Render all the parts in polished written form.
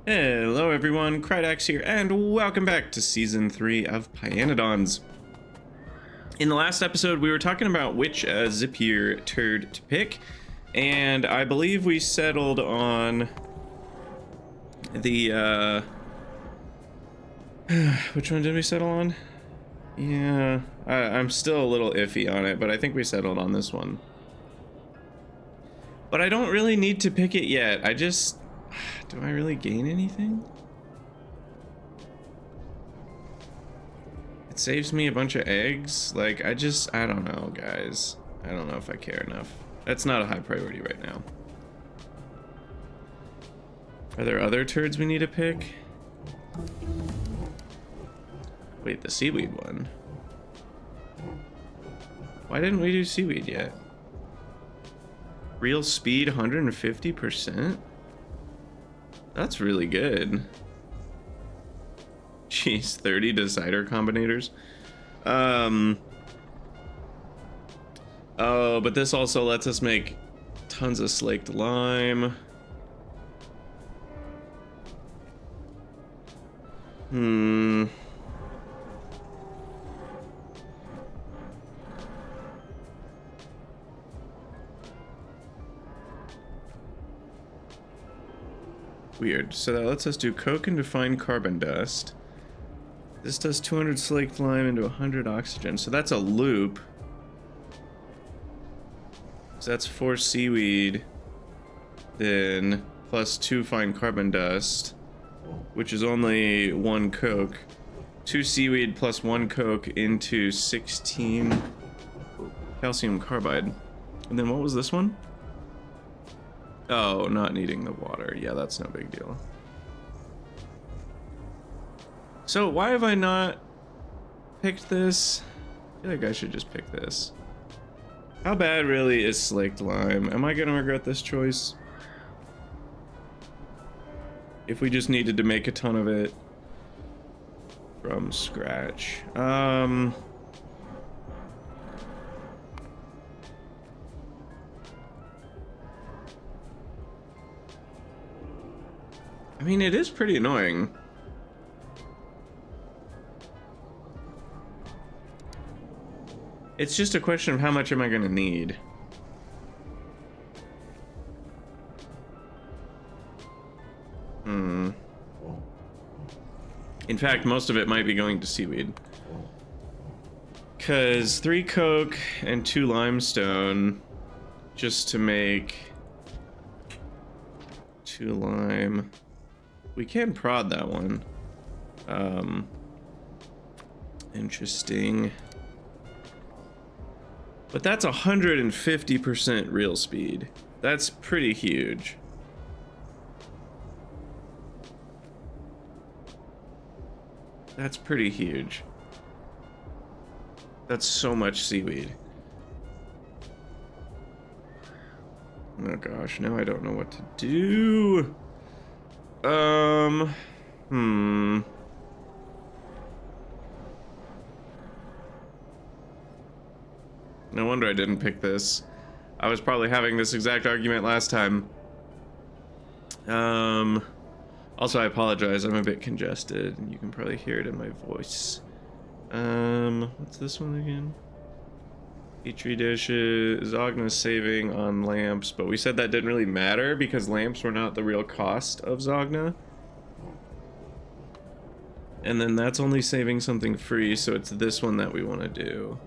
Hello everyone, Krydax here, and welcome back to Season 3 of pYanodon's. In the last episode, we were talking about which zippier turd to pick, and I believe we settled on the, which one did we settle on? Yeah, I'm still a little iffy on it, but I think we settled on this one. But I don't really need to pick it yet. Do I really gain anything? It saves me a bunch of eggs. Like, I don't know, guys. I don't know if I care enough. That's not a high priority right now. Are there other turds we need to pick? Wait, the seaweed one. Why didn't we do seaweed yet? Real speed 150%? That's really good. Jeez, 30 decider combinators. Oh, but this also lets us make tons of slaked lime. Weird. So that lets us do coke into fine carbon dust. This does 200 slaked lime into 100 oxygen. So that's a loop. So that's 4 seaweed, then plus 2 fine carbon dust, which is only 1 coke. 2 seaweed plus 1 coke into 16 calcium carbide. And then what was this one? Oh, not needing the water. Yeah, that's no big deal. So why have I not picked this? I feel like I should just pick this. How bad really is slaked lime? Am I gonna regret this choice? If we just needed to make a ton of it from scratch. I mean, it is pretty annoying. It's just a question of how much am I gonna need. In fact, most of it might be going to seaweed. Cause 3 coke and 2 limestone just to make 2 lime. We can prod that one. Interesting. But that's 150% real speed. That's pretty huge. That's pretty huge. That's so much seaweed. Oh gosh, now I don't know what to do. No wonder I didn't pick this. I was probably having this exact argument last time. Also, I apologize. I'm a bit congested, and you can probably hear it in my voice. What's this one again? Petri dishes. Zogna's saving on lamps, but we said that didn't really matter because lamps were not the real cost of Zogna. And then that's only saving something free, so it's this one that we want to do.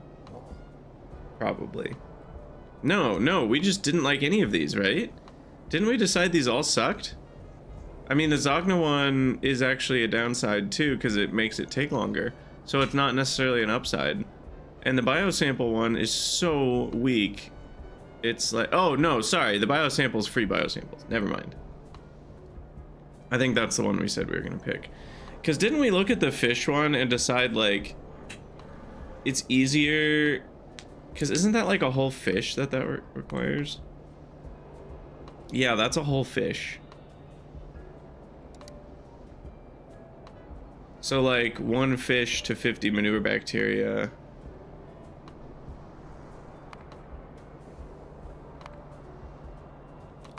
Probably. No, we just didn't like any of these, right? Didn't we decide these all sucked? I mean, the Zogna one is actually a downside too, because it makes it take longer. So it's not necessarily an upside. And the biosample one is so weak. It's like, oh no, sorry, the biosample's free biosamples. Never mind. I think that's the one we said we were gonna pick. Because didn't we look at the fish one and decide like, it's easier, because isn't that like a whole fish that requires? Yeah, that's a whole fish. So like 1 fish to 50 manure bacteria.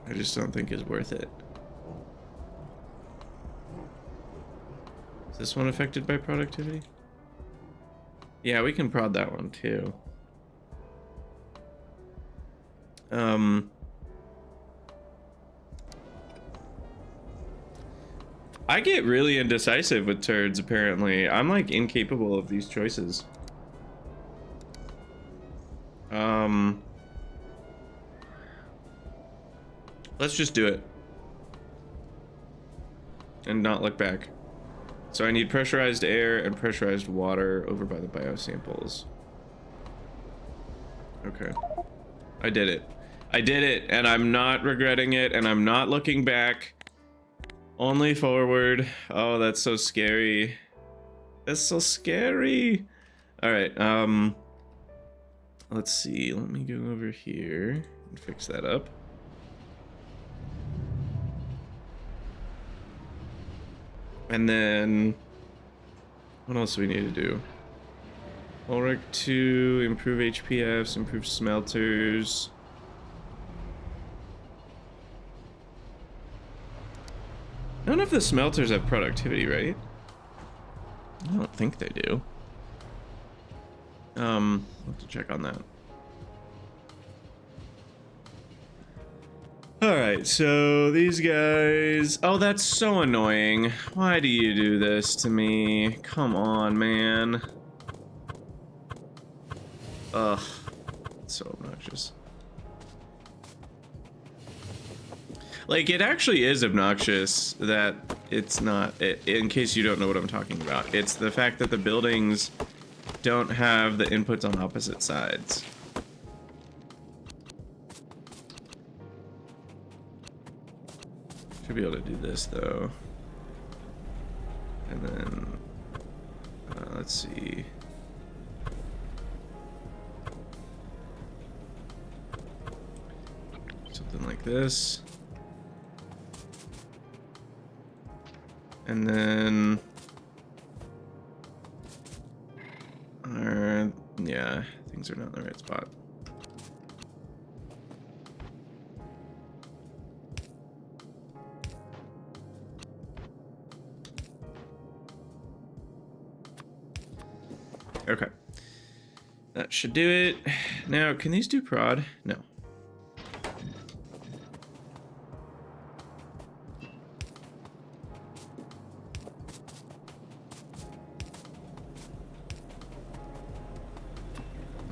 I just don't think is worth it. This one affected by productivity? Yeah, we can prod that one too. I get really indecisive with turds, apparently. I'm like incapable of these choices. Let's just do it. And not look back. So I need pressurized air and pressurized water over by the biosamples. Okay. I did it. I did it, and I'm not regretting it, and I'm not looking back. Only forward. Oh, that's so scary. That's so scary. All right, let's see. Let me go over here and fix that up. And then, what else do we need to do? Ulrich 2, improve HPFs, improve smelters. None of the smelters have productivity, right? I don't think they do. I'll have to check on that. Alright, so these guys... Oh, that's so annoying. Why do you do this to me? Come on, man. Ugh. It's so obnoxious. Like, it actually is obnoxious that it's not... in case you don't know what I'm talking about. It's the fact that the buildings don't have the inputs on opposite sides. Should be able to do this though. And then let's see. Something like this. And then yeah, things are not in the right spot. Okay, that should do it. Now, can these do prod? No.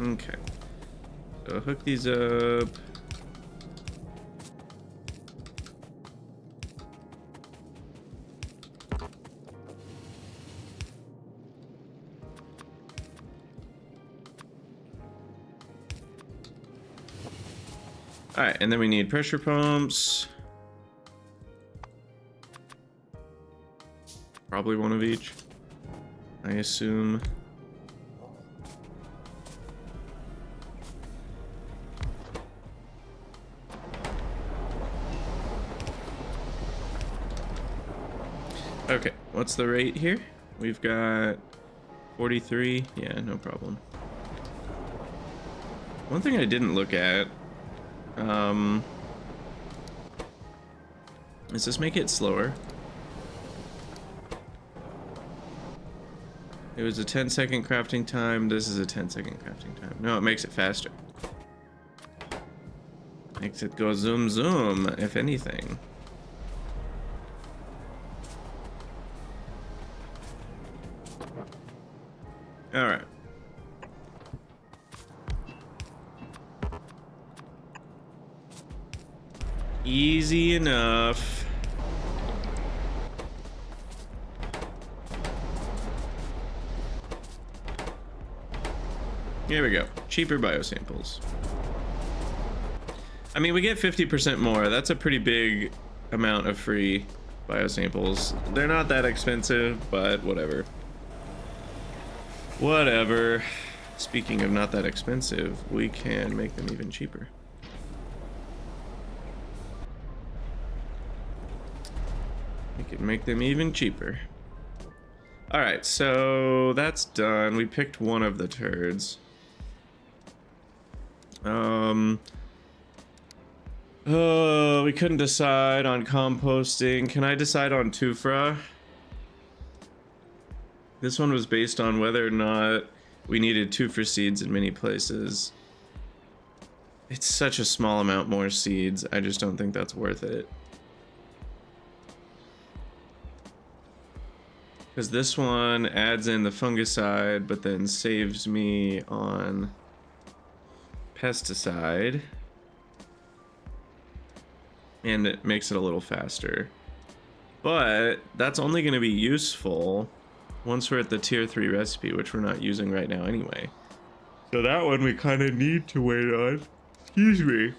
Okay, so hook these up. All right, and then we need pressure pumps. Probably one of each, I assume. Okay, what's the rate here? We've got 43. Yeah, no problem. One thing I didn't look at, does this make it slower? It was a 10-second crafting time. This is a 10-second crafting time. No, it makes it faster. Makes it go zoom zoom, if anything. All right. Easy enough. Here we go. Cheaper biosamples. I mean, we get 50% more. That's a pretty big amount of free biosamples. They're not that expensive, but whatever. Whatever. Speaking of not that expensive, we can make them even cheaper. We can make them even cheaper. All right, so that's done. We picked one of the turds. We couldn't decide on composting. Can I decide on Tufra? This one was based on whether or not we needed 2 for seeds in many places. It's such a small amount more seeds. I just don't think that's worth it. Because this one adds in the fungicide, but then saves me on pesticide. And it makes it a little faster. But that's only going to be useful once we're at the tier 3 recipe, which we're not using right now anyway. So that one we kind of need to wait on. Excuse me.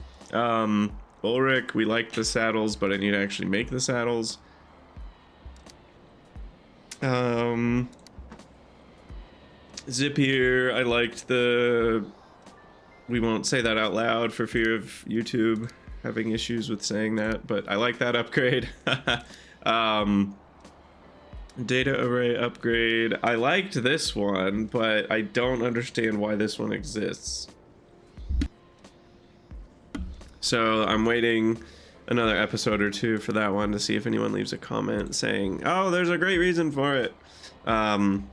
Ulrich, we like the saddles, but I need to actually make the saddles. Zip here, I liked the... We won't say that out loud for fear of YouTube having issues with saying that, but I like that upgrade. Data array upgrade. I liked this one, but I don't understand why this one exists. So I'm waiting another episode or 2 for that one to see if anyone leaves a comment saying, oh, there's a great reason for it. And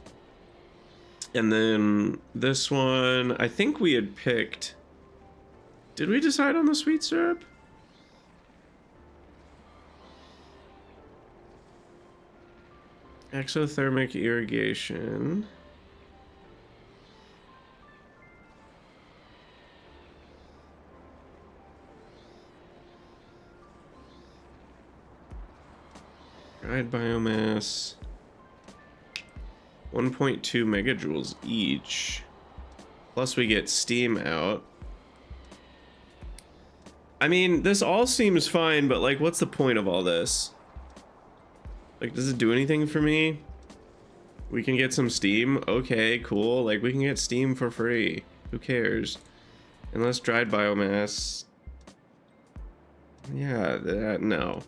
then this one, I think we had picked... Did we decide on the sweet syrup? Exothermic irrigation. Dried biomass. 1.2 megajoules each. Plus we get steam out. I mean, this all seems fine, but like, what's the point of all this? Like, does it do anything for me? We can get some steam. Okay, cool. Like, we can get steam for free. Who cares? Unless dried biomass. Yeah, no.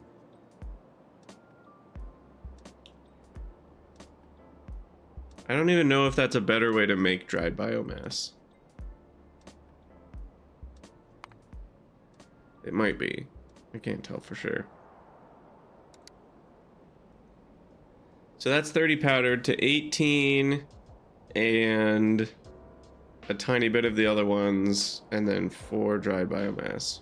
I don't even know if that's a better way to make dried biomass. It might be. I can't tell for sure. So that's 30 powdered to 18 and a tiny bit of the other ones, and then 4 dried biomass.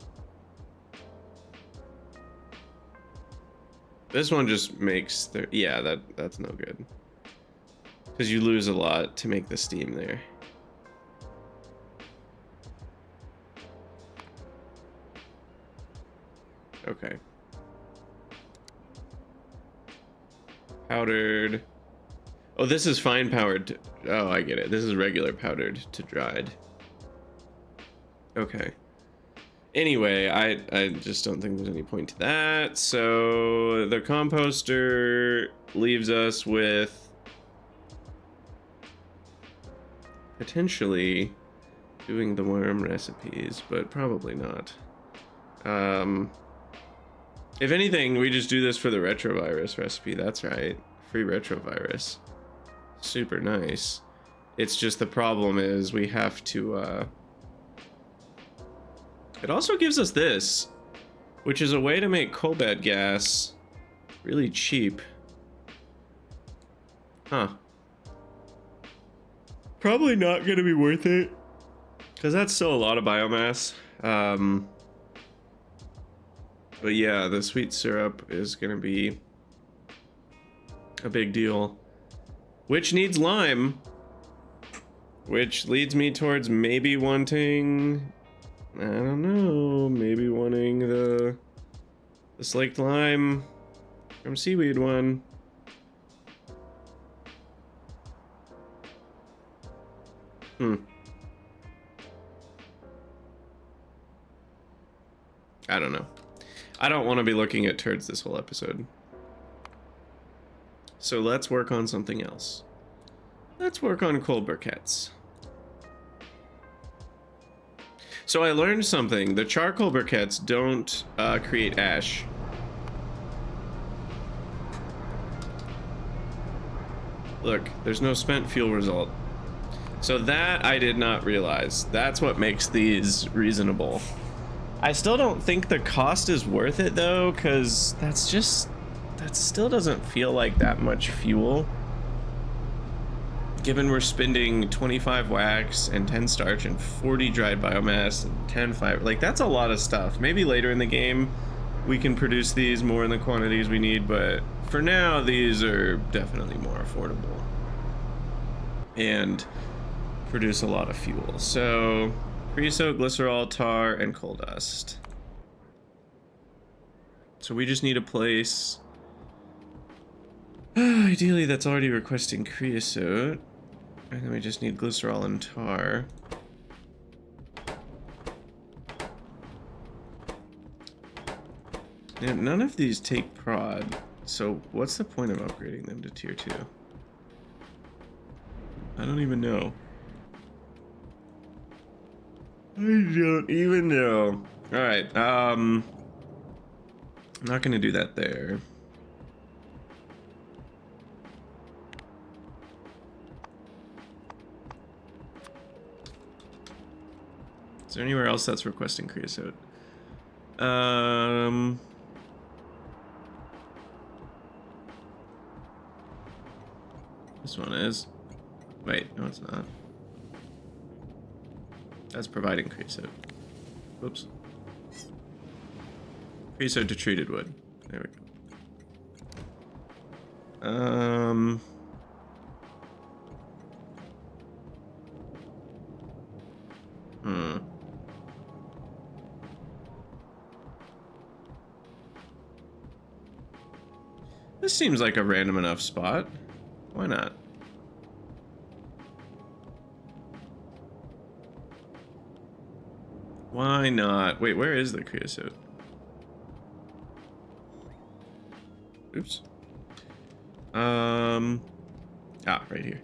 This one just makes yeah, that's no good. Because you lose a lot to make the steam there. Okay. Powdered. Oh, this is fine powdered. Oh, I get it. This is regular powdered to dried. Okay. Anyway, I just don't think there's any point to that. So the composter leaves us with potentially doing the worm recipes, but probably not. If anything, we just do this for the retrovirus recipe. That's right. Free retrovirus. Super nice. It's just the problem is we have to... It also gives us this, which is a way to make coal bed gas really cheap. Huh. Probably not going to be worth it, because that's still a lot of biomass. But yeah, the sweet syrup is going to be a big deal, which needs lime, which leads me towards maybe wanting, I don't know, maybe wanting the slaked lime from seaweed one. I don't know. I don't want to be looking at turds this whole episode. So let's work on something else. Let's work on cold briquettes. So I learned something. The charcoal briquettes don't create ash. Look, there's no spent fuel result. So that I did not realize. That's what makes these reasonable. I still don't think the cost is worth it though, because that still doesn't feel like that much fuel. given we're spending 25 wax and 10 starch and 40 dried biomass and 10 fiber, like that's a lot of stuff. Maybe later in the game we can produce these more in the quantities we need, but for now these are definitely more affordable and produce a lot of fuel. So creosote, glycerol, tar, and coal dust. So we just need a place, ideally that's already requesting creosote, and then we just need glycerol and tar. And none of these take prod, so what's the point of upgrading them to tier 2? I don't even know. I don't even know. Alright, I'm not gonna do that there. Is there anywhere else that's requesting creosote? This one is. Wait, no it's not. That's providing creosote. Whoops. Creosote to treated wood. There we go. This seems like a random enough spot. Why not? Why not? Wait, where is the creosote? Oops. Right here.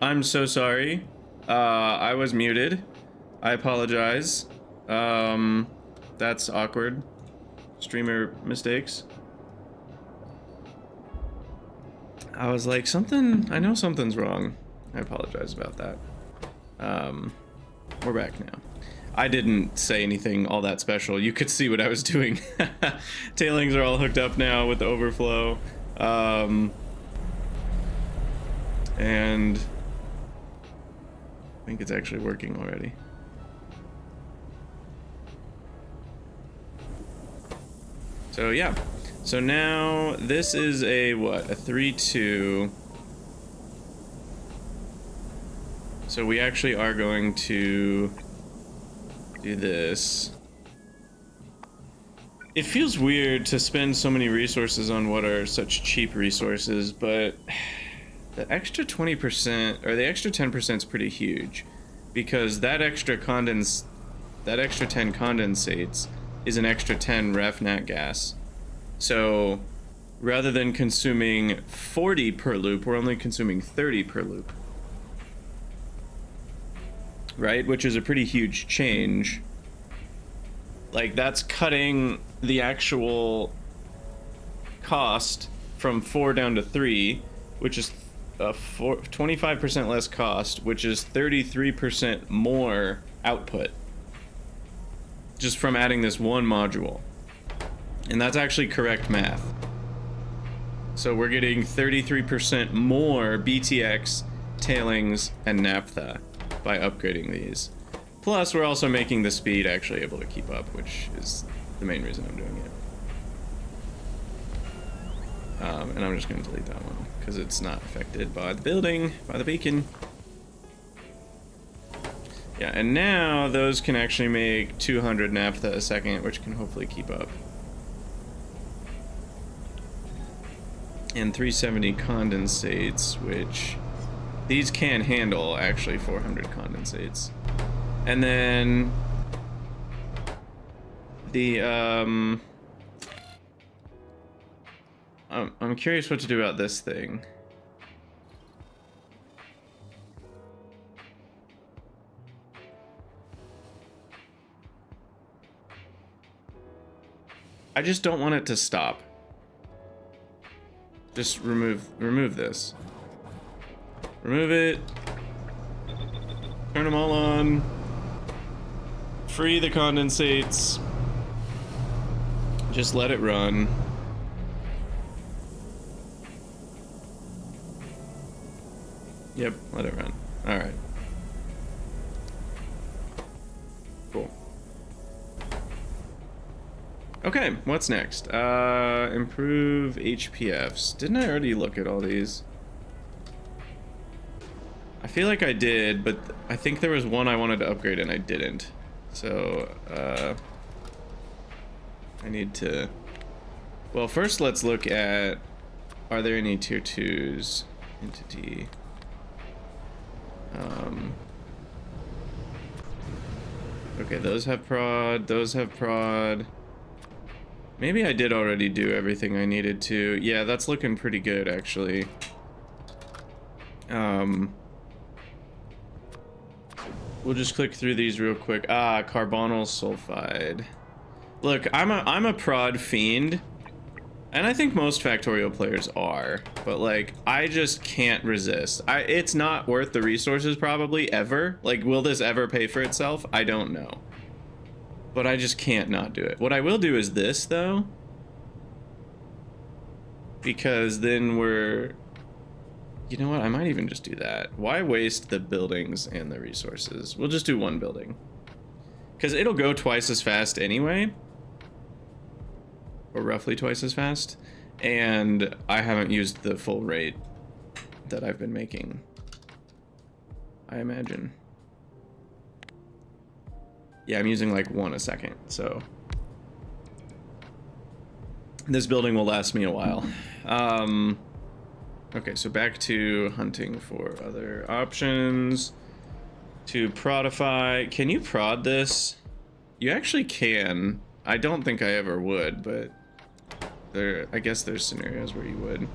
I'm so sorry. I was muted. I apologize. That's awkward. Streamer mistakes. I was like, I know something's wrong. I apologize about that. We're back now. I didn't say anything all that special. You could see what I was doing. Tailings are all hooked up now with the overflow. And I think it's actually working already. So yeah. So now this is a what? A 3-2. So we actually are going to do this. It feels weird to spend so many resources on what are such cheap resources, but the extra 20% or the extra 10% is pretty huge, because that extra 10 condensates is an extra 10 ref nat gas. So rather than consuming 40 per loop, we're only consuming 30 per loop. Right? Which is a pretty huge change. Like, that's cutting the actual cost from 4 down to 3, which is 25% less cost, which is 33% more output. Just from adding this one module. And that's actually correct math. So we're getting 33% more BTX, tailings, and naphtha by upgrading these. Plus, we're also making the speed actually able to keep up, which is the main reason I'm doing it. And I'm just going to delete that one, because it's not affected by the building, by the beacon. Yeah, and now those can actually make 200 naphtha a second, which can hopefully keep up. And 370 condensates, which these can handle actually 400 condensates. And then the I'm curious what to do about this thing. I just don't want it to stop. Just remove this. Remove it. Turn them all on. Free the condensates. Just let it run. Yep, let it run. All right. Cool. Okay, what's next? Improve HPFs. Didn't I already look at all these? I feel like I did, but I think there was one I wanted to upgrade and I didn't. So, I need to... Well, first let's look at... Are there any tier 2s? Entity. Okay, those have prod, those have prod. Maybe I did already do everything I needed to. Yeah, that's looking pretty good, actually. We'll just click through these real quick. Ah, carbonyl sulfide. Look, I'm a prod fiend, and I think most Factorio players are, but like, I just can't resist. It's not worth the resources probably, ever. Like, will this ever pay for itself? I don't know. But I just can't not do it. What I will do is this, though. Because then we're... You know what? I might even just do that. Why waste the buildings and the resources? We'll just do one building. Because it'll go twice as fast anyway. Or roughly twice as fast. And I haven't used the full rate that I've been making, I imagine. Yeah, I'm using like 1 a second, so... This building will last me a while. Okay, so back to hunting for other options. To prodify. Can you prod this? You actually can. I don't think I ever would, but I guess there's scenarios where you would.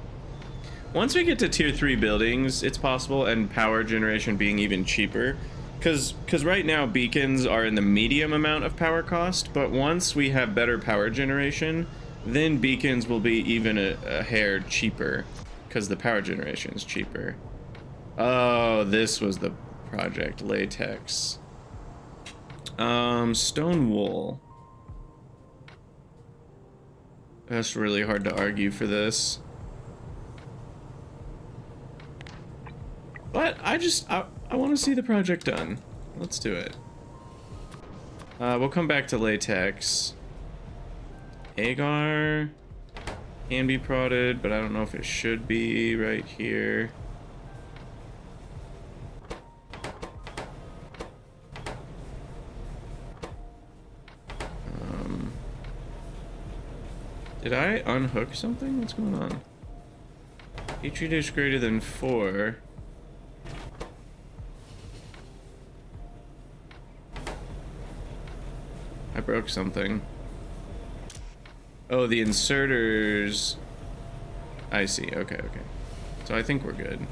Once we get to tier 3 buildings, it's possible, and power generation being even cheaper. Because right now beacons are in the medium amount of power cost, but once we have better power generation, then beacons will be even a hair cheaper, because the power generation is cheaper. Oh, this was the project, latex. Stone wool. That's really hard to argue for this. But I want to see the project done. Let's do it. We'll come back to latex. Agar can be prodded, but I don't know if it should be right here. Did I unhook something? What's going on? Petri dish greater than 4. I broke something. Oh, the inserters. I see. Okay, okay. So I think we're good.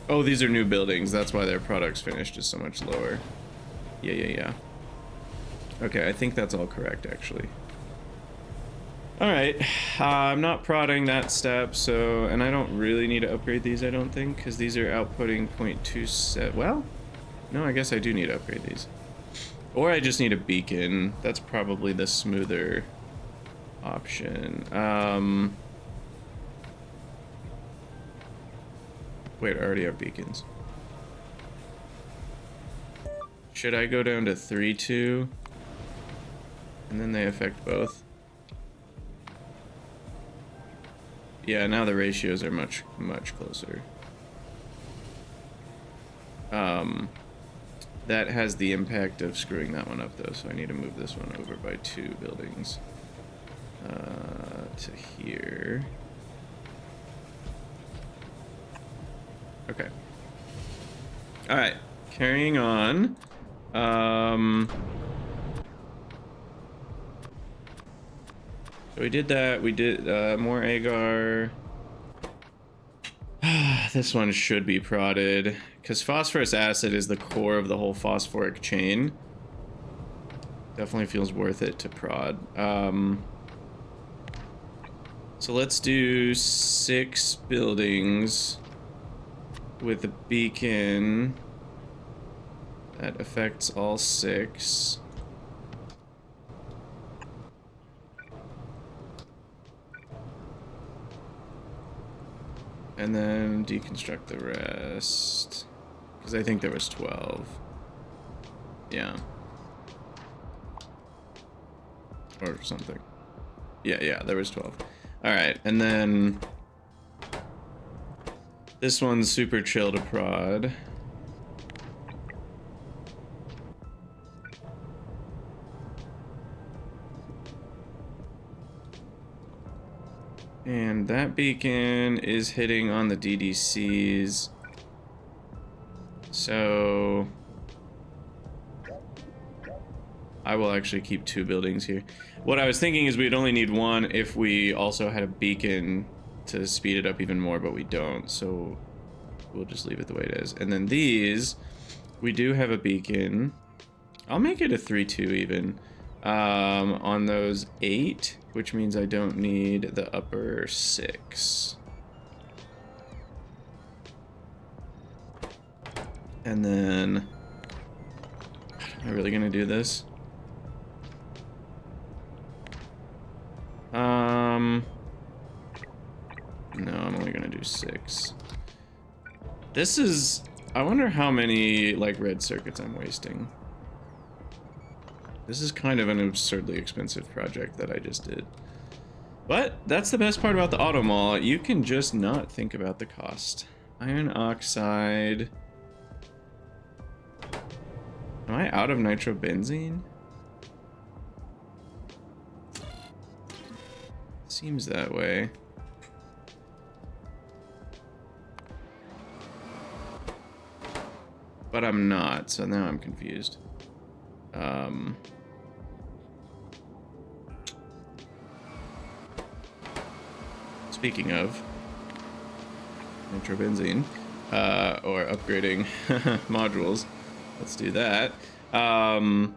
Oh, these are new buildings. That's why their products finished is so much lower. Yeah. Okay, I think that's all correct, actually. Alright, I'm not prodding that step, so, and I don't really need to upgrade these, I don't think, because these are outputting 0.27, well, no, I guess I do need to upgrade these. Or I just need a beacon. That's probably the smoother option. Wait, I already have beacons. Should I go down to 3-2? And then they affect both? Yeah, now the ratios are much closer. That has the impact of screwing that one up though, so I need to move this one over by 2 buildings. To here. Okay. Alright, carrying on. So we did that, we did more agar. This one should be prodded, because phosphorus acid is the core of the whole phosphoric chain. Definitely feels worth it to prod. So let's do 6 buildings with a beacon that affects all 6. And then deconstruct the rest, because I think there was 12. Yeah. Or something. Yeah, there was 12. Alright, and then this one's super chill to prod. And that beacon is hitting on the DDCs. So I will actually keep 2 buildings here. What I was thinking is we'd only need 1 if we also had a beacon to speed it up even more, but we don't. So we'll just leave it the way it is. And then these, we do have a beacon. I'll make it a 3-2 even. On those 8, which means I don't need the upper 6. And then, am I really gonna do this? No, I'm only gonna do 6. This is, I wonder how many, like, red circuits I'm wasting. This is kind of an absurdly expensive project that I just did. But that's the best part about the auto mall. You can just not think about the cost. Iron oxide. Am I out of nitrobenzene? Seems that way. But I'm not, so now I'm confused. Speaking of nitrobenzene, or upgrading modules, let's do that. Also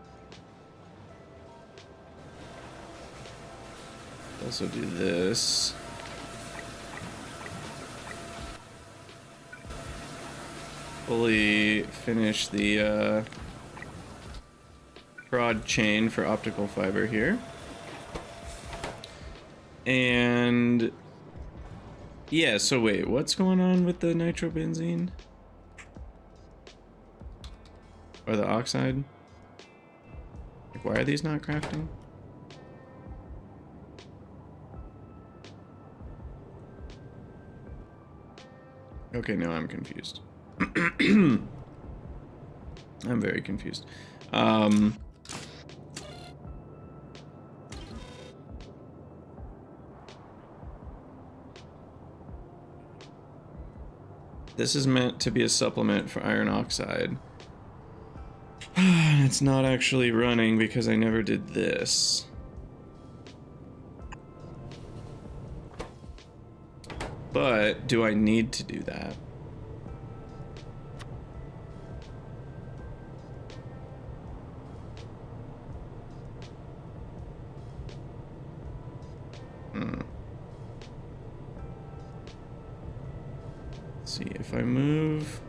do this. Fully finish the prod chain for optical fiber here. And yeah, so wait, what's going on with the nitrobenzene? Or the oxide? Like, why are these not crafting? Okay, now I'm confused. I'm very confused. This is meant to be a supplement for iron oxide. It's not actually running because I never did this. But do I need to do that? Let's see if I move.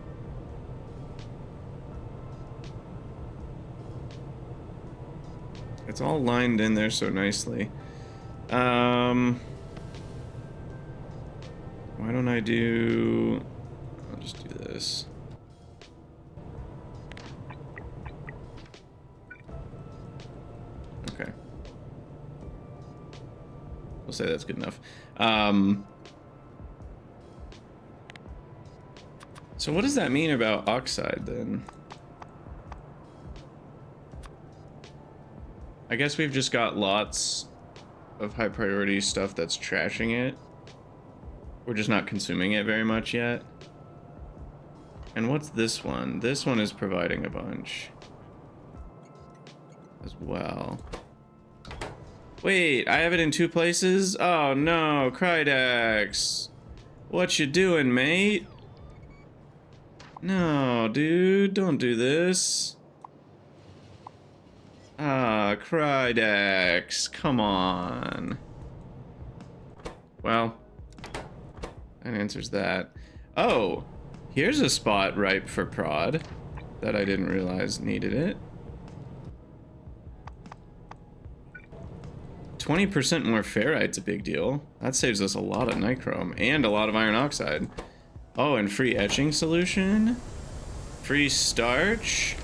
It's all lined in there so nicely. Why don't I do... I'll just do this. Okay. We'll say that's good enough. So what does that mean about oxide then? I guess we've just got lots of high priority stuff that's trashing it. We're just not consuming it very much yet. And what's this one? This one is providing a bunch as well. Wait, I have it in 2 places? Oh no, Krydex. What you doing, mate? No, dude, don't do this. Ah, Krydex, come on. Well, that answers that. Oh, here's a spot ripe for prod that I didn't realize needed it. 20% more ferrite's a big deal. That saves us a lot of nichrome and a lot of iron oxide. Oh, and free etching solution? Free starch?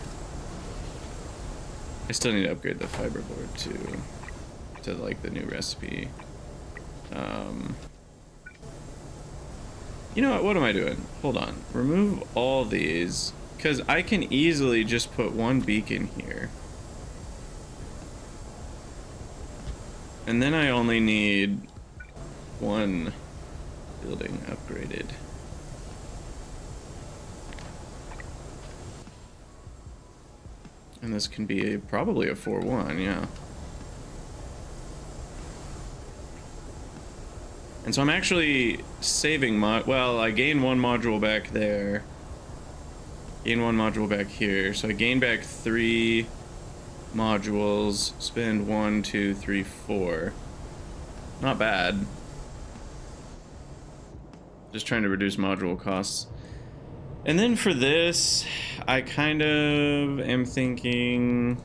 I still need to upgrade the fiberboard too, to like the new recipe. You know what am I doing? Hold on, remove all these, because I can easily just put 1 beacon here. And then I only need 1 building upgraded. And this can be probably a 4-1, yeah. And so I'm actually saving well, I gain 1 module back there. Gain 1 module back here. So I gain back 3 modules. Spend 1, 2, 3, 4. Not bad. Just trying to reduce module costs. And then for this, I kind of am thinking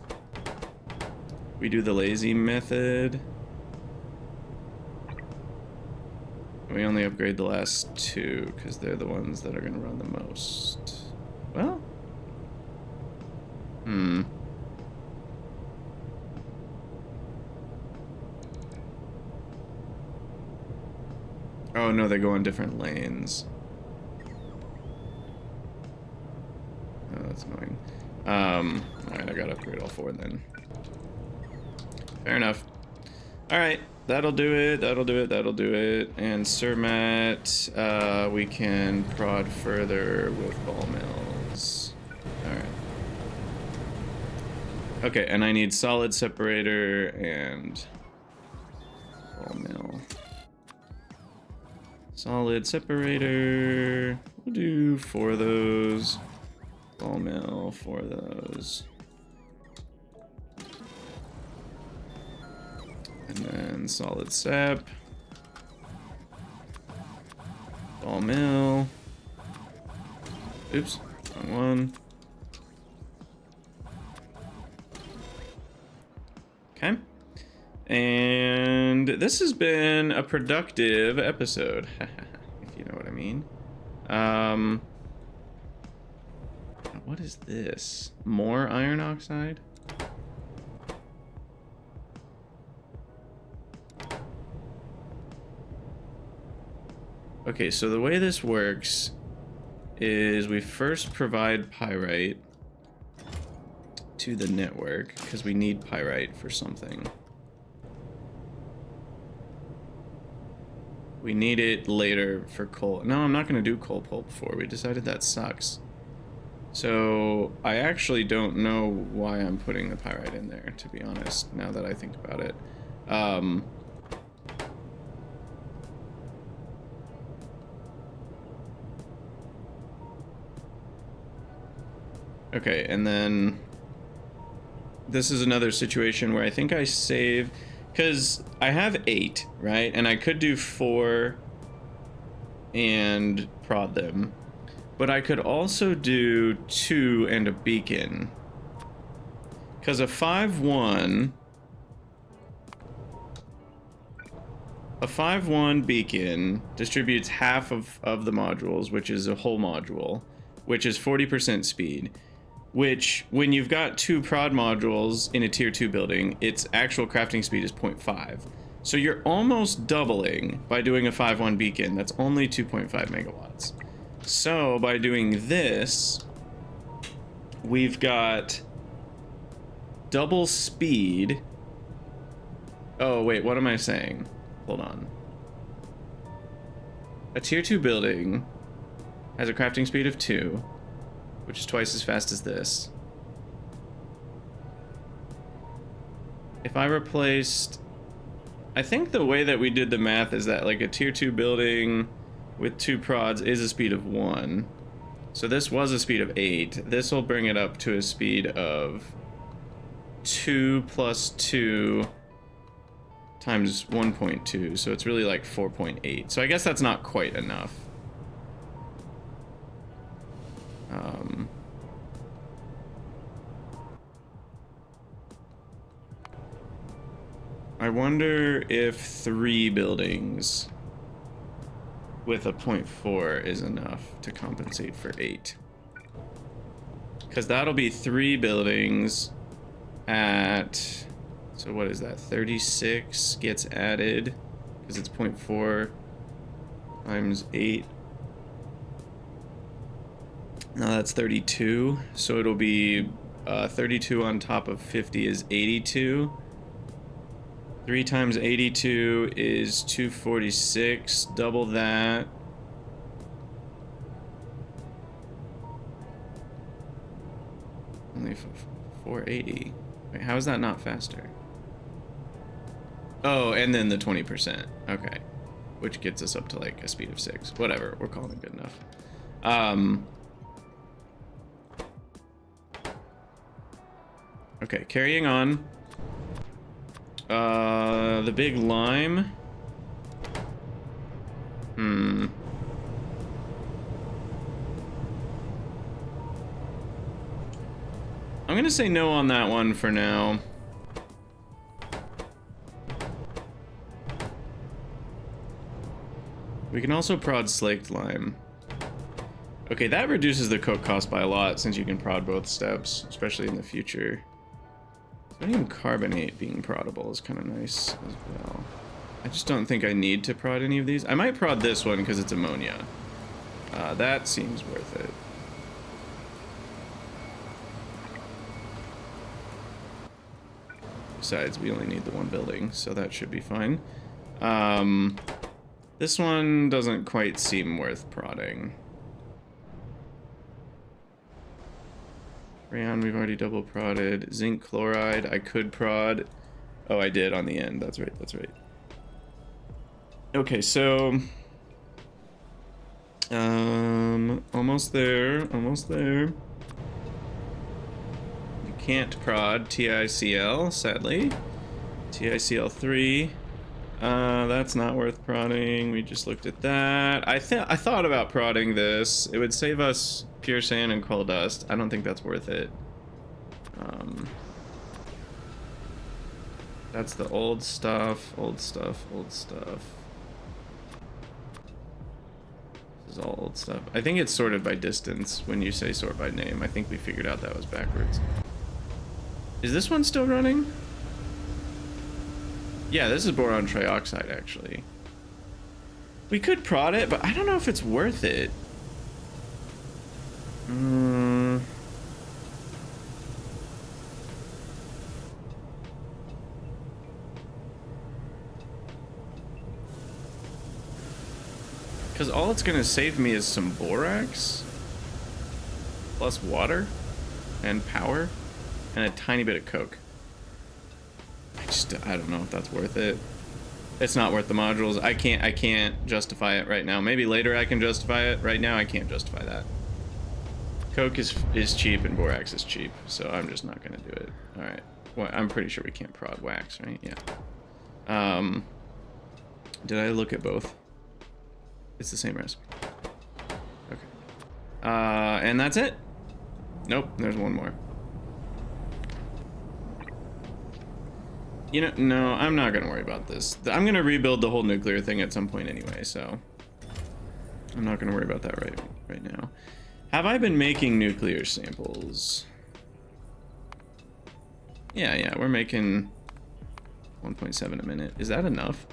we do the lazy method. We only upgrade the last 2 because they're the ones that are going to run the most. Well, oh no, they go on different lanes. Oh, that's annoying. Alright, I gotta upgrade all 4 then. Fair enough. Alright, that'll do it, that'll do it, that'll do it. And Cermat, we can prod further with ball mills. Alright. Okay, and I need solid separator and ball mill. Solid separator. We'll do 4 of those. Ball mill, 4 of those. And then solid sep. Ball mill. Oops, wrong one. Okay. And this has been a productive episode, if you know what I mean. What is this? More iron oxide? Okay, so the way this works is we first provide pyrite to the network because we need pyrite for something. We need it later for coal. No, I'm not going to do coal pulp 4. We decided that sucks. So I actually don't know why I'm putting the pyrite in there, to be honest, now that I think about it. Okay, and then this is another situation where I think I save, because I have 8, right? And I could do 4 and prod them, but I could also do 2 and a beacon, because a 5-1 beacon distributes half of the modules, which is a whole module, which is 40% speed. Which, when you've got 2 prod modules in a tier 2 building, its actual crafting speed is 0.5. So you're almost doubling by doing a 5-1 beacon. That's only 2.5 megawatts. So by doing this, we've got double speed. Oh, wait, what am I saying? Hold on. A tier 2 building has a crafting speed of 2. Which is twice as fast as this. If I replaced... I think the way that we did the math is that like a tier 2 building with 2 prods is a speed of 1. So this was a speed of 8. This will bring it up to a speed of 2 plus 2 times 1.2. So it's really like 4.8. So I guess that's not quite enough. I wonder if 3 buildings with a 0.4 is enough to compensate for 8. Because that'll be 3 buildings at... So what is that? 36 gets added because it's 0.4 times 8. No, that's 32. So it'll be 32 on top of 50 is 82. 3 times 82 is 246. Double that. Only 480. Wait, how is that not faster? Oh, and then the 20%. Okay. Which gets us up to like a speed of 6. Whatever, we're calling it good enough. Okay, carrying on. The big lime. I'm gonna say no on that one for now. We can also prod slaked lime. Okay, that reduces the coke cost by a lot since you can prod both steps, especially in the future. Sodium carbonate being proddable is kind of nice as well. I just don't think I need to prod any of these. I might prod this one because it's ammonia. That seems worth it. Besides, we only need the 1 building, so that should be fine. This one doesn't quite seem worth prodding. Rayon, we've already double prodded. Zinc chloride, I could prod. Oh, I did on the end. That's right, that's right. Okay, so Almost there, almost there. You can't prod TICL, sadly. TICL3. That's not worth prodding. We just looked at that. I thought about prodding this. It would save us pure sand and coal dust. I don't think that's worth it. That's the old stuff, old stuff, old stuff. This is all old stuff. I think it's sorted by distance when you say sort by name. I think we figured out that was backwards. Is this one still running? Yeah, this is boron trioxide, actually. We could prod it, but I don't know if it's worth it. Because all it's going to save me is some borax, plus water, and power, and a tiny bit of coke. I don't know if that's worth it. It's not worth the modules. I can't justify it right now. Maybe later I can justify it. Right now I can't justify that. Coke is cheap and borax is cheap, so I'm just not gonna do it. All right. Well, I'm pretty sure we can't prod wax, right? Yeah. Did I look at both? It's the same recipe. Okay. And that's it. Nope. There's one more. You know, no, I'm not gonna worry about this. I'm gonna rebuild the whole nuclear thing at some point anyway, so I'm not gonna worry about that right now. Have I been making nuclear samples? Yeah, we're making 1.7 a minute. Is that enough?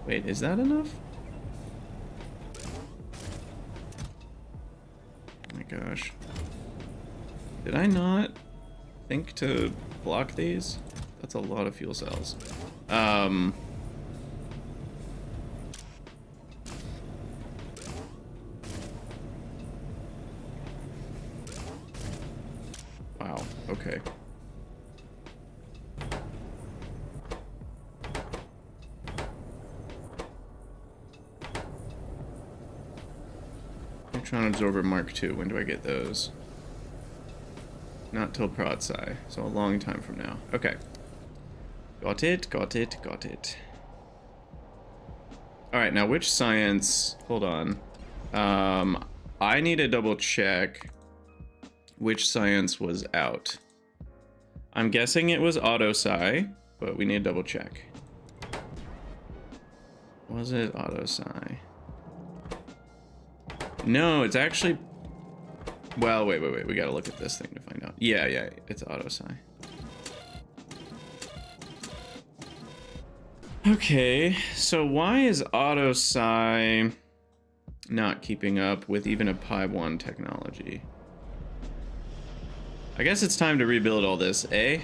Wait, is that enough? Oh my gosh. Did I not think to block these? That's a lot of fuel cells. Wow, okay. Neutron absorber Mark II. When do I get those? Not till prod sci, so a long time from now. Okay. Got it. Alright, now which science... Hold on. I need to double check which science was out. I'm guessing it was auto sci, but we need to double check. Was it auto sci? No, it's actually... Well, wait. We gotta look at this thing to find out. Yeah, it's auto sci. Okay, so why is auto sci not keeping up with even a Pi-1 technology? I guess it's time to rebuild all this, eh?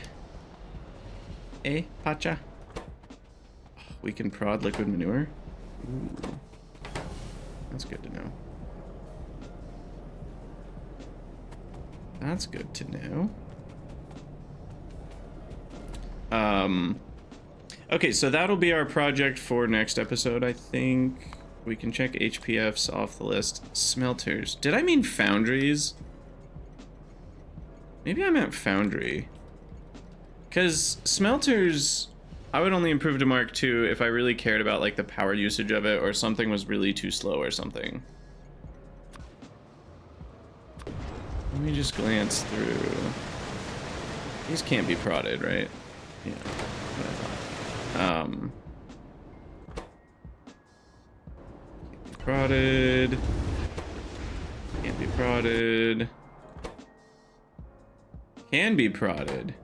Eh, Pacha? We can prod liquid manure? Ooh. That's good to know. That's good to know. Okay, so that'll be our project for next episode, I think. We can check HPFs off the list. Smelters. Did I mean foundries? Maybe I meant foundry. Because smelters, I would only improve to Mark II if I really cared about like the power usage of it or something was really too slow or something. Let me just glance through. These can't be prodded, right? Yeah, what I thought. Can't be prodded. Can't be prodded. Can be prodded.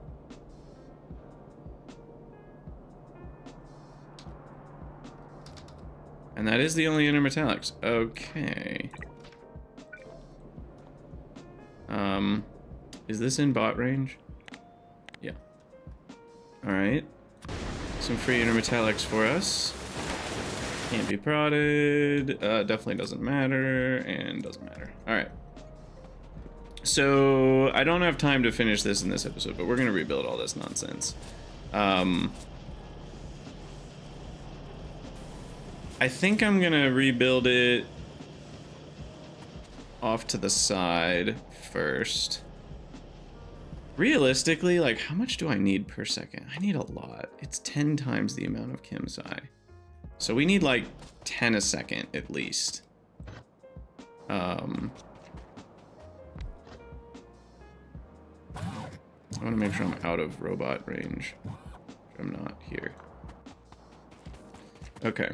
And that is the only intermetallics. Okay. Is this in bot range? Yeah. Alright. Some free intermetallics for us. Can't be prodded. Definitely doesn't matter. And doesn't matter. Alright. So, I don't have time to finish this in this episode, but we're going to rebuild all this nonsense. I think I'm gonna rebuild it off to the side first. Realistically, like, how much do I need per second? I need a lot. It's 10 times the amount of Kim's eye. So we need like 10 a second at least. I want to make sure I'm out of robot range. I'm not here. Okay.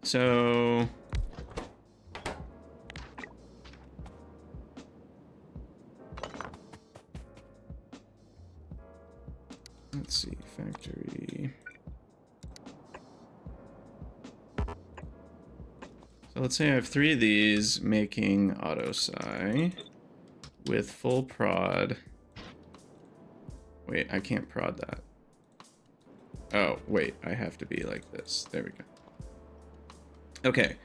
So... let's see, factory. So let's say I have 3 of these making auto psi with full prod. Wait, I can't prod that. Oh, wait, I have to be like this. There we go. Okay.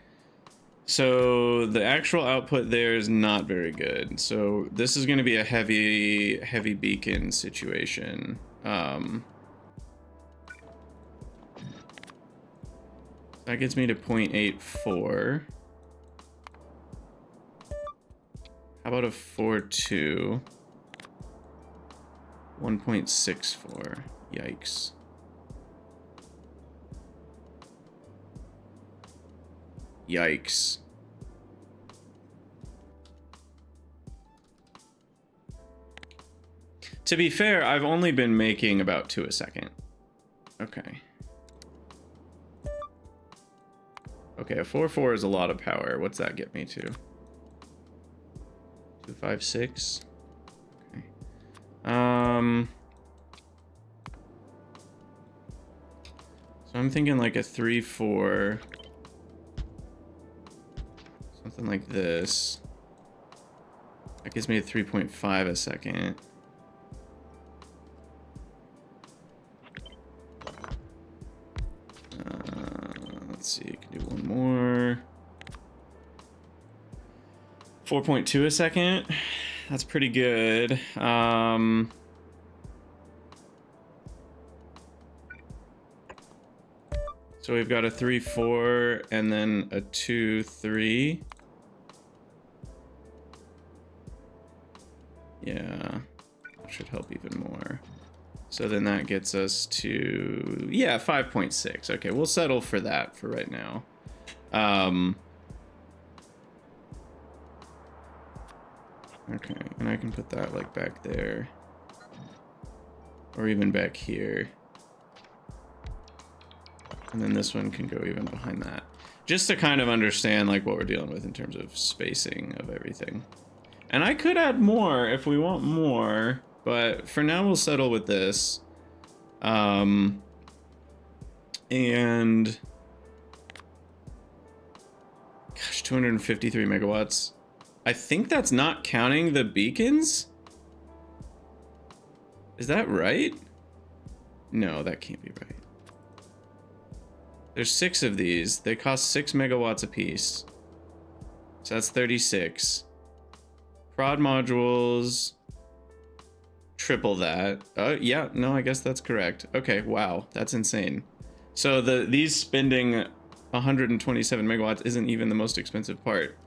So the actual output there is not very good. So this is going to be a heavy beacon situation. That gets me to 0.84. How about a 4.2? 1.64. Yikes. Yikes. To be fair, I've only been making about 2 a second. Okay. Okay, a 4.4 is a lot of power. What's that get me to? 256. Okay. So I'm thinking like a 3.4. Something like this. That gives me a 3.5 a second. Let's see, you can do one more. 4.2 a second. That's pretty good. So we've got a 3.4 and then a 2.3. Yeah, should help even more. So then that gets us to, yeah, 5.6. Okay, we'll settle for that for right now. Okay, and I can put that like back there. Or even back here. And then this one can go even behind that. Just to kind of understand like what we're dealing with in terms of spacing of everything. And I could add more if we want more, but for now we'll settle with this. And gosh, 253 megawatts. I think that's not counting the beacons. Is that right? No, that can't be right. There's 6 of these. They cost 6 megawatts a piece. So that's 36. Prod modules, triple that. Oh, yeah, no, I guess that's correct. Okay, wow, that's insane. So these spending 127 megawatts isn't even the most expensive part.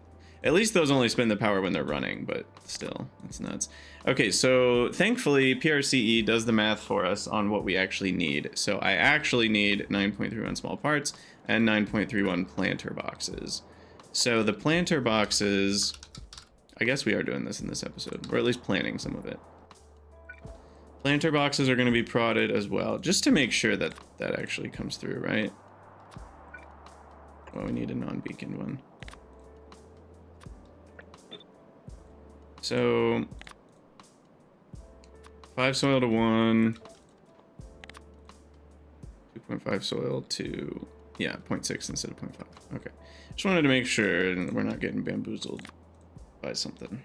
At least those only spend the power when they're running, but still, that's nuts. Okay, so thankfully, PRCE does the math for us on what we actually need. So I actually need 9.31 small parts and 9.31 planter boxes. So the planter boxes... I guess we are doing this in this episode, or at least planning some of it. Planter boxes are going to be prodded as well, just to make sure that that actually comes through, right? Well, we need a non-beacon one. So, 5 soil to 1, 2.5 soil to, yeah, 0.6 instead of 0.5. Okay, just wanted to make sure we're not getting bamboozled by something.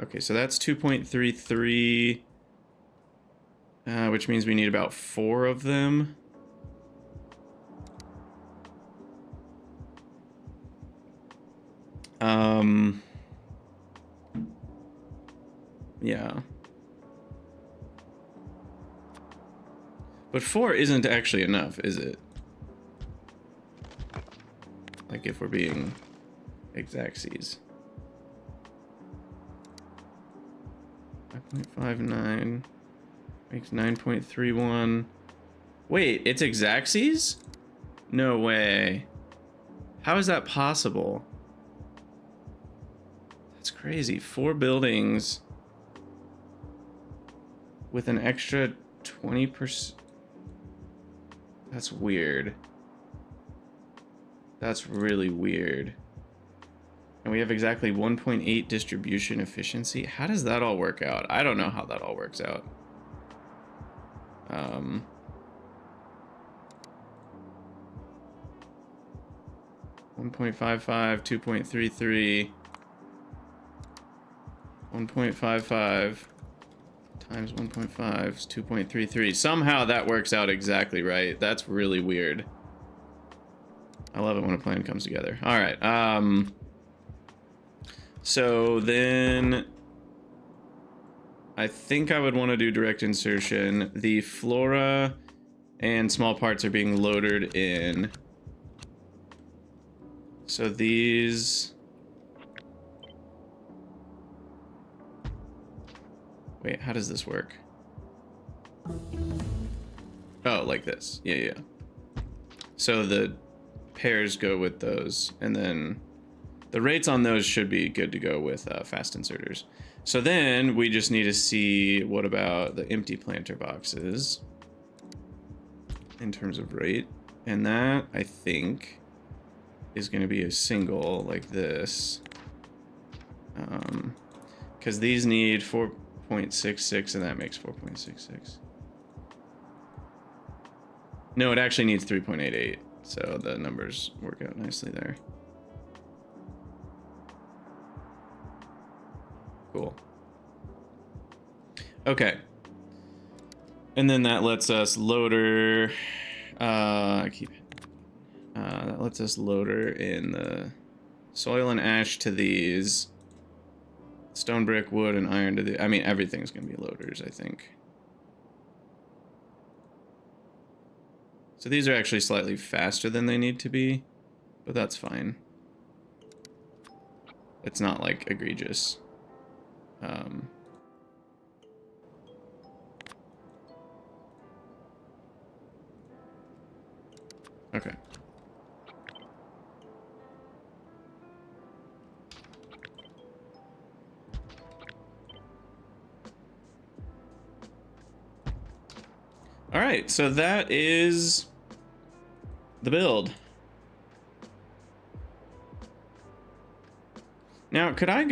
Okay, so that's 2.33, which means we need about 4 of them. Yeah. But 4 isn't actually enough, is it? Like if we're being exactsies. 5.59 makes 9.31. Wait, it's exactsies? No way. How is that possible? That's crazy. 4 buildings with an extra 20%. That's weird. That's really weird. And we have exactly 1.8 distribution efficiency. How does that all work out? I don't know how that all works out. 1.55, 2.33, 1.55 times 1.5 is 2.33. Somehow that works out exactly right. That's really weird. I love it when a plan comes together. All right. So then I think I would want to do direct insertion. The flora and small parts are being loaded in. So these... Wait, how does this work? Oh, like this. Yeah, yeah. So the pairs go with those, and then the rates on those should be good to go with fast inserters. So then we just need to see what about the empty planter boxes in terms of rate. And that, I think, is going to be a single like this. Because these need 4.66 and that makes 4.66. No, it actually needs 3.88. So the numbers work out nicely there. Cool. Okay. And then that lets us loader. That lets us loader in the soil and ash to these. Stone, brick, wood, and iron to the. I mean, everything's gonna be loaders, I think. So these are actually slightly faster than they need to be, but that's fine. It's not like egregious. Okay. All right, so that is the build. Now, could I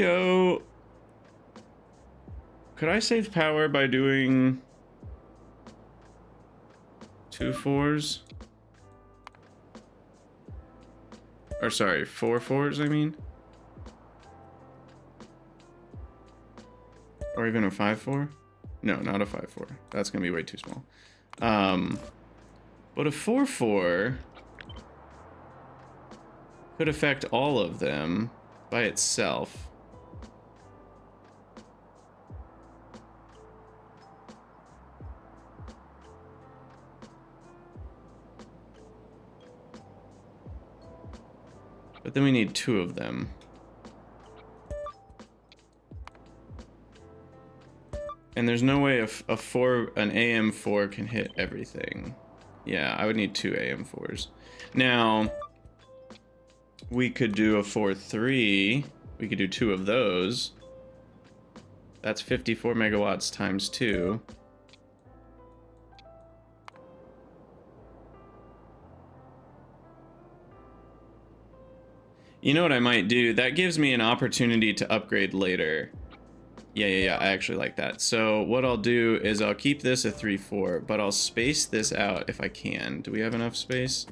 save power by doing 2 4s? Or sorry, 4 4s, I mean? Or even a 5-4? No, not a 5-4. That's gonna be way too small. But a 4-4 could affect all of them by itself. But then we need 2 of them. And there's no way an AM4 can hit everything. Yeah, I would need 2 AM4s. Now, we could do a 4-3. We could do 2 of those. That's 54 megawatts times 2. You know what I might do? That gives me an opportunity to upgrade later. Yeah, I actually like that. So what I'll do is I'll keep this a 3-4, but I'll space this out if I can. Do we have enough space?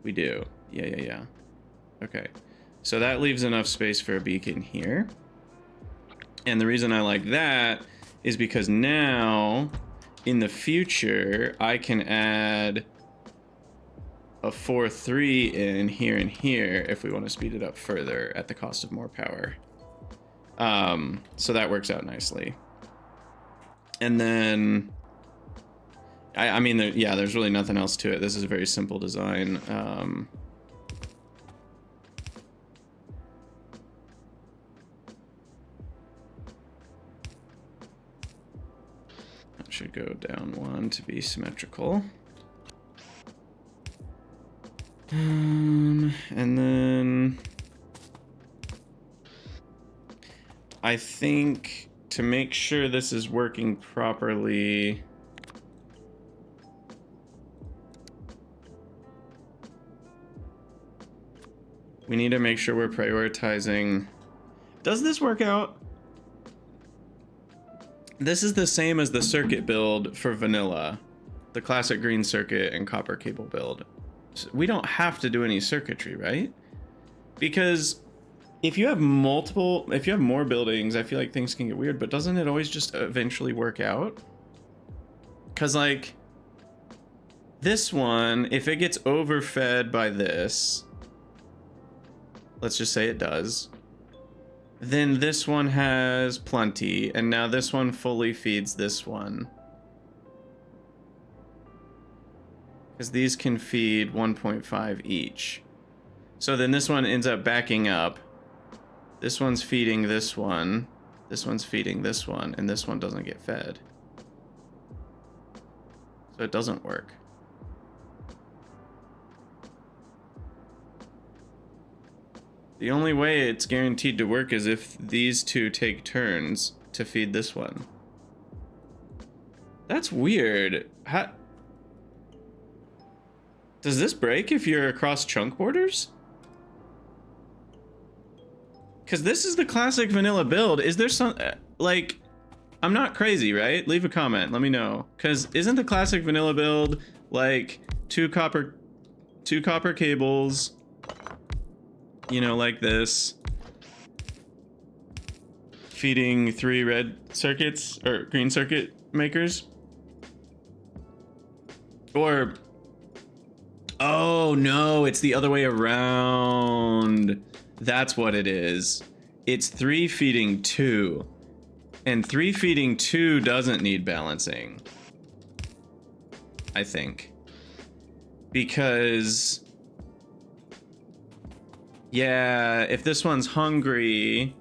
We do. Yeah. Okay. So that leaves enough space for a beacon here. And the reason I like that is because now, in the future, I can add a 4-3 in here and here if we want to speed it up further at the cost of more power. So that works out nicely. And then I mean, yeah, there's really nothing else to it. This is a very simple design. That should go down one to be symmetrical. And then I think to make sure this is working properly, we need to make sure we're prioritizing. Does this work out? This is the same as the circuit build for vanilla, the classic green circuit and copper cable build. So we don't have to do any circuitry, right? Because if you have more buildings, I feel like things can get weird, but doesn't it always just eventually work out? Because like this one, if it gets overfed by this, let's just say it does, then this one has plenty, and now this one fully feeds this one. Because these can feed 1.5 each. So then this one ends up backing up. This one's feeding this one's feeding this one, and this one doesn't get fed. So it doesn't work. The only way it's guaranteed to work is if these two take turns to feed this one. That's weird. How... Does this break if you're across chunk borders? Because this is the classic vanilla build. Is there some... like, I'm not crazy, right? Leave a comment. Let me know. Because isn't the classic vanilla build like two copper cables... you know, like this, feeding 3 red circuits or green circuit makers? Or, oh no, it's the other way around. That's what it is. It's 3 feeding 2, and 3 feeding 2 doesn't need balancing, I think, because yeah, if this one's hungry,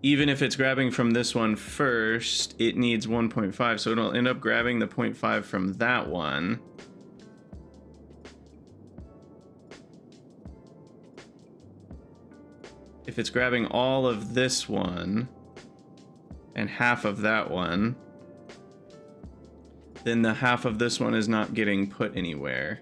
even if it's grabbing from this one first, it needs 1.5, so it'll end up grabbing the 0.5 from that one. If it's grabbing all of this one and half of that one, then the half of this one is not getting put anywhere.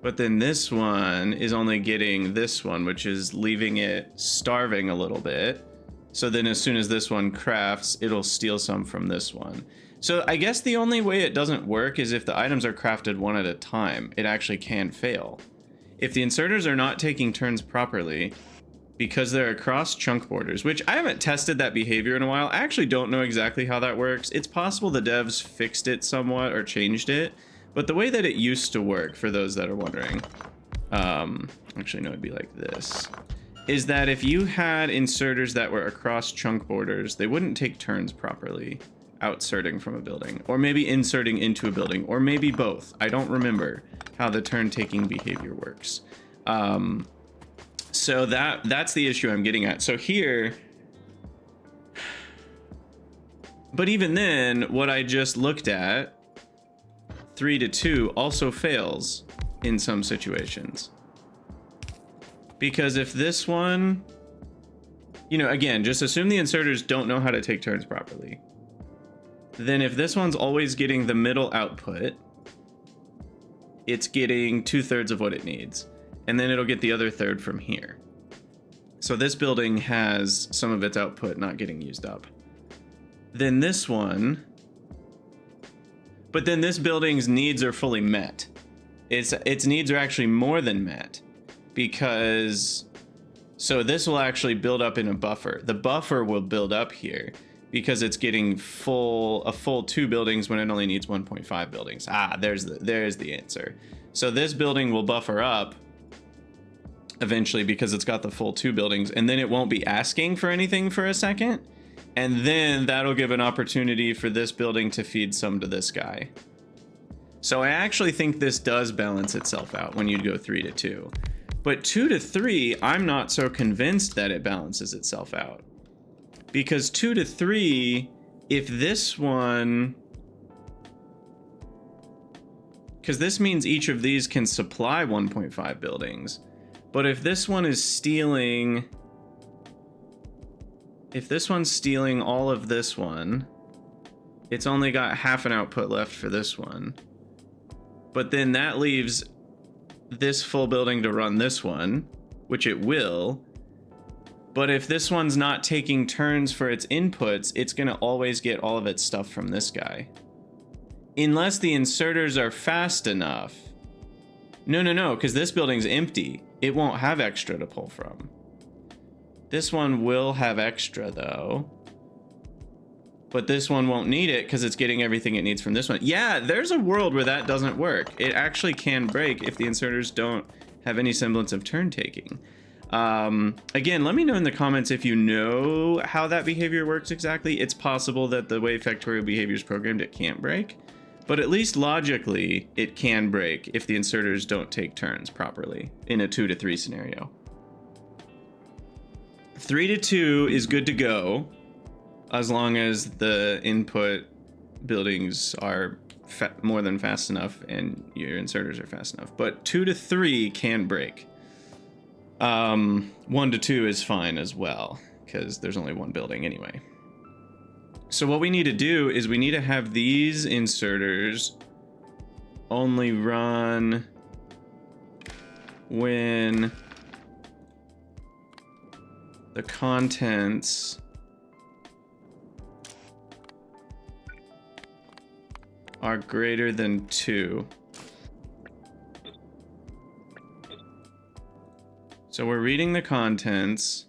But then this one is only getting this one, which is leaving it starving a little bit. So then as soon as this one crafts, it'll steal some from this one. So I guess the only way it doesn't work is if the items are crafted one at a time. It actually can fail. If the inserters are not taking turns properly, because they're across chunk borders, which I haven't tested that behavior in a while. I actually don't know exactly how that works. It's possible the devs fixed it somewhat or changed it, but the way that it used to work, for those that are wondering, actually no, it'd be like this, is that if you had inserters that were across chunk borders, they wouldn't take turns properly outserting from a building, or maybe inserting into a building, or maybe both. I don't remember how the turn taking behavior works. So that's the issue I'm getting at. So here, but even then, what I just looked at, 3 to 2 also fails in some situations. Because if this one, you know, again, just assume the inserters don't know how to take turns properly. Then if this one's always getting the middle output, it's getting 2/3 of what it needs. And then it'll get the other third from here. So this building has some of its output not getting used up. Then this one, but then this building's needs are fully met. Its needs are actually more than met, because so this will actually build up in a buffer. The buffer will build up here because it's getting a full 2 buildings when it only needs 1.5 buildings. There's the answer. So this building will buffer up eventually because it's got the full 2 buildings, and then it won't be asking for anything for a second, and then that'll give an opportunity for this building to feed some to this guy. So I actually think this does balance itself out when you go 3 to 2. But 2 to 3, I'm not so convinced that it balances itself out. Because 2 to 3, if this one... Because this means each of these can supply 1.5 buildings. But if this one is stealing... If this one's stealing all of this one, it's only got half an output left for this one. But then that leaves this full building to run this one, which it will. But if this one's not taking turns for its inputs, it's going to always get all of its stuff from this guy. Unless the inserters are fast enough. No, because this building's empty. It won't have extra to pull from. This one will have extra, though. But this one won't need it because it's getting everything it needs from this one. Yeah, there's a world where that doesn't work. It actually can break if the inserters don't have any semblance of turn taking. Again, let me know in the comments if you know how that behavior works exactly. It's possible that the way Factorio behavior is programmed, it can't break. But at least logically, it can break if the inserters don't take turns properly in a 2 to 3 scenario. 3 to 2 is good to go, as long as the input buildings are more than fast enough and your inserters are fast enough. But 2 to 3 can break. 1 to 2 is fine as well, because there's only one building anyway. So what we need to do is we need to have these inserters only run when the contents are greater than 2. So we're reading the contents,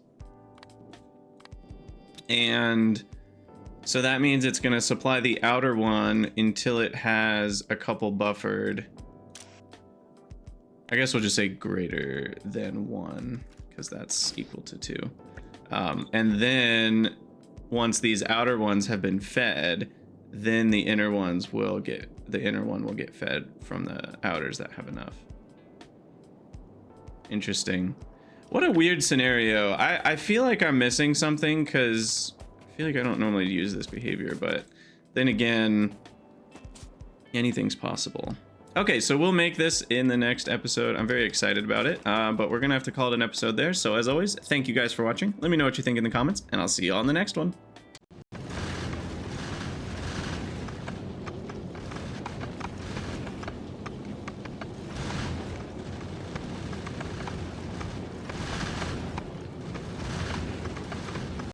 and so that means it's going to supply the outer one until it has a couple buffered. I guess we'll just say greater than 1, because that's equal to 2. And then once these outer ones have been fed, then the inner one will get fed from the outers that have enough. Interesting. What a weird scenario. I feel like I'm missing something because I feel like I don't normally use this behavior, but then again, anything's possible. Okay, so we'll make this in the next episode. I'm very excited about it, but we're gonna have to call it an episode there. So as always, thank you guys for watching. Let me know what you think in the comments, and I'll see you all in the next one.